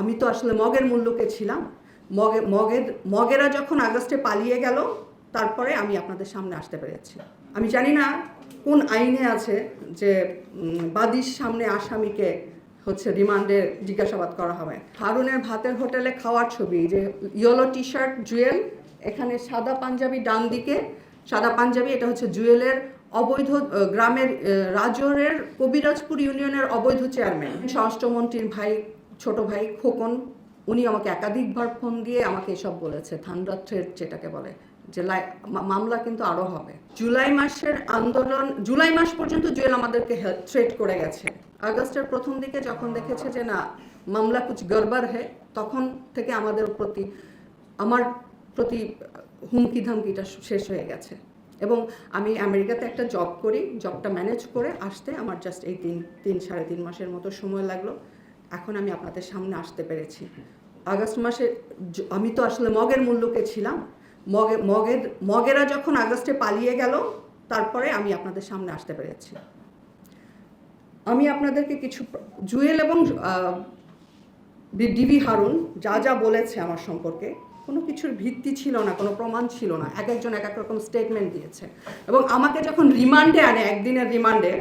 আমি তো আসলে মগের মূল্যকে ছিলাম। মগেরা যখন আগস্টে পালিয়ে গেল, তারপরে আমি আপনাদের সামনে আসতে পেরেছি। আমি জানি না কোন আইনে আছে যে বাদীর সামনে আসামিকে রিমান্ডে জিজ্ঞাসাবাদ করা হবে। হারুনের ভাতের হোটেলে খাওয়ার ছবি, যে ইয়েলো টি শার্ট জুয়েল, এখানে সাদা পাঞ্জাবি ডান দিকে, সাদা পাঞ্জাবি, এটা হচ্ছে জুয়েলের অবৈধ গ্রামের রাজৌরের কবিরাজপুর ইউনিয়নের অবৈধ চেয়ারম্যান। স্বরাষ্ট্রমন্ত্রীর ভাই, ছোট ভাই খোকন, উনি আমাকে একাধিকবার ফোন দিয়ে আমাকে এসব বলেছে, থান্ডার থ্রেট যেটাকে বলে, যে মামলা কিন্তু আরও হবে। জুলাই মাসের আন্দোলন, জুলাই মাস পর্যন্ত জুয়েল আমাদেরকে থ্রেট করে গেছে। আগস্টের প্রথম দিকে যখন দেখেছে যে না মামলা কুছ গড়বড় হে, তখন থেকে আমার প্রতি হুমকি ধামকিটা শেষ হয়ে গেছে। এবং আমি আমেরিকাতে একটা জব করি, জবটা ম্যানেজ করে আসতে আমার জাস্ট এই সাড়ে তিন মাসের মতো সময় লাগলো। এখন আমি আপনাদের সামনে আসতে পেরেছি। আগস্ট মাসে আমি তো আসলে মগের মূল্যকে ছিলাম। মগেরা যখন আগস্টে পালিয়ে গেল, তারপরে আমি আপনাদের সামনে আসতে পেরেছি। আমি আপনাদেরকে কিছু জুয়েল এবং ডিবি হারুন যা যা বলেছে আমার সম্পর্কে, কোনো কিছুর ভিত্তি ছিল না, কোনো প্রমাণ ছিল না। এক একজন এক এক রকম স্টেটমেন্ট দিয়েছে। এবং আমাকে যখন রিমান্ডে আনে, একদিনের রিমান্ডে,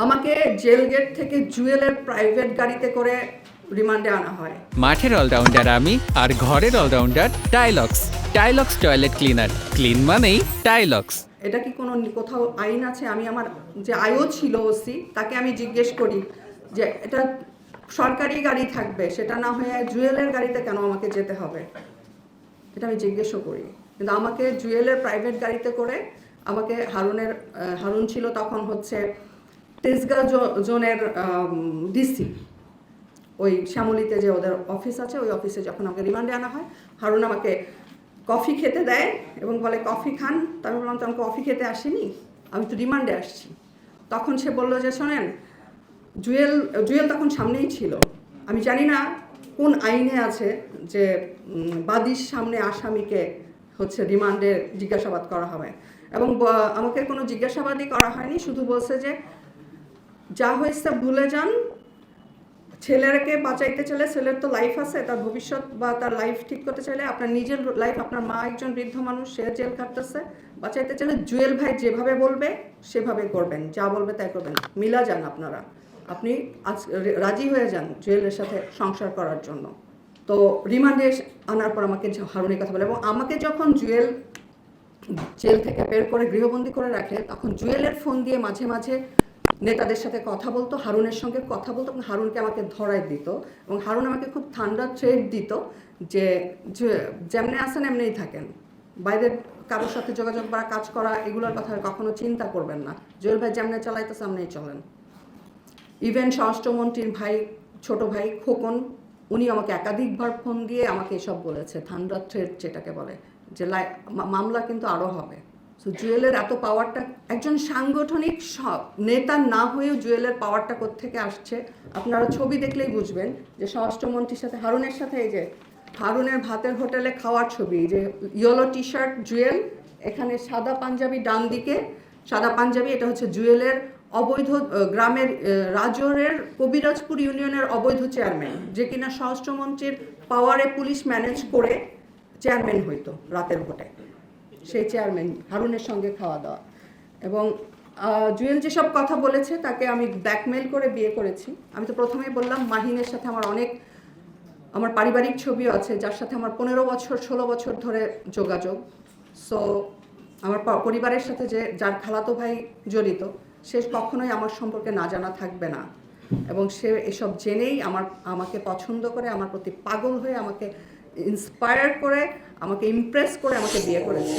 আমাকে জেল গেট থেকে জুয়েলের প্রাইভেট গাড়িতে করে রিমান্ডে আনা হয়। মাঠের অলরাউন্ডার আমি, আর ঘরের all rounder Tylox. Tylox toilet cleaner, clean মানেই টাইলক্স। এটা কি কোনো কোথাও আইন আছে? আমি আমার যে আয়ও ছিল ওসি, তাকে আমি জিজ্ঞেস করি যে এটা সরকারি গাড়ি থাকবে, সেটা না হয়ে জুয়েলের গাড়িতে কেন আমাকে যেতে হবে, এটা আমি জিজ্ঞেসও করি। কিন্তু আমাকে জুয়েলের প্রাইভেট গাড়িতে করে আমাকে হারুন ছিল তখন তেজগাঁ জোনের ডিসি, ওই শ্যামলীতে যে ওদের অফিস আছে, ওই অফিসে যখন আমাকে রিমান্ডে আনা হয়, হারুন আমাকে কফি খেতে দেয় এবং বলে কফি খান। তো আমি বললাম তো আমি কফি খেতে আসিনি, আমি তো রিমান্ডে আসছি। তখন সে বললো যে শোনেন, জুয়েল তখন সামনেই ছিল। আমি জানি না কোন আইনে আছে যে বাদীর সামনে আসামিকে রিমান্ডে জিজ্ঞাসাবাদ করা হবে। এবং আমাকে কোনো জিজ্ঞাসাবাদই করা হয়নি, শুধু বলছে যে যা হয়েছে ভুলে যান, ছেলেকে বাঁচাইতে চাইলে ছেলের তো লাইফ আছে, তার ভবিষ্যৎ বা তার লাইফ ঠিক করতে চাইলে আপনার নিজের লাইফ, আপনার মা একজন বৃদ্ধ মানুষ, সে জেল কাটতেছে, বাঁচাইতে চাইলে জুয়েল ভাই যেভাবে বলবে সেভাবে করবেন, যা বলবে তাই করবেন। মিলা যান আপনারা, আপনি আজ রাজি হয়ে যান জুয়েলের সাথে সংসার করার জন্য। তো রিমান্ডে আনার পর আমাকে হারুনের কথা বলে, এবং আমাকে যখন জুয়েল জেল থেকে বের করে গৃহবন্দী করে রাখে, তখন জুয়েলের ফোন দিয়ে মাঝে মাঝে নেতাদের সাথে কথা বলতো, হারুনের সঙ্গে কথা বলতো, এবং হারুনকে আমাকে ধরায় দিত। এবং হারুন আমাকে খুব ঠান্ডা থ্রেট দিত যে যেমনি আসেন এমনিই থাকেন, বাইরের কারোর সাথে যোগাযোগ বা কাজ করা এগুলোর কথা কখনো চিন্তা করবেন না, জুয়েল ভাই যেমনি চালাইতে সামনেই চলেন। ইভেন স্বরাষ্ট্রমন্ত্রীর ভাই, ছোট ভাই খোকন, উনি আমাকে একাধিকবার ফোন দিয়ে আমাকে এসব বলেছে, থান্ডার থ্রেট যেটাকে বলে, যে মামলা কিন্তু আরও হবে। সো জুয়েলের এত পাওয়ারটা, একজন সাংগঠনিক নেতা না হয়েও জুয়েলের পাওয়ারটা কোত্থেকে আসছে আপনারা ছবি দেখলেই বুঝবেন। যে স্বরাষ্ট্রমন্ত্রীর সাথে হারুনের সাথে, এই যে হারুনের ভাতের হোটেলে খাওয়ার ছবি, যে ইয়েলো টি শার্ট জুয়েল, এখানে সাদা পাঞ্জাবি ডান দিকে, সাদা পাঞ্জাবি, এটা হচ্ছে জুয়েলের অবৈধ গ্রামের রাজৌরের কবিরাজপুর ইউনিয়নের অবৈধ চেয়ারম্যান, যে কিনা স্বরাষ্ট্রমন্ত্রীর পাওয়ারে পুলিশ ম্যানেজ করে চেয়ারম্যান হইতো রাতের ভোটে, সেই চেয়ারম্যান হারুনের সঙ্গে খাওয়া দাওয়া। এবং জুয়েল যেসব কথা বলেছে, তাকে আমি ব্ল্যাকমেল করে বিয়ে করেছি। আমি তো প্রথমেই বললাম মাহিনের সাথে আমার পারিবারিক ছবিও আছে, যার সাথে আমার 15 বছর 16 বছর ধরে যোগাযোগ। সো আমার পরিবারের সাথে যার খালাতো ভাই জড়িত, সে কখনোই আমার সম্পর্কে না জানা থাকবে না। এবং সে এসব জেনেই আমাকে পছন্দ করে, আমার প্রতি পাগল হয়ে, আমাকে ইন্সপায়ার করে, আমাকে ইমপ্রেস করে আমাকে বিয়ে করেছে।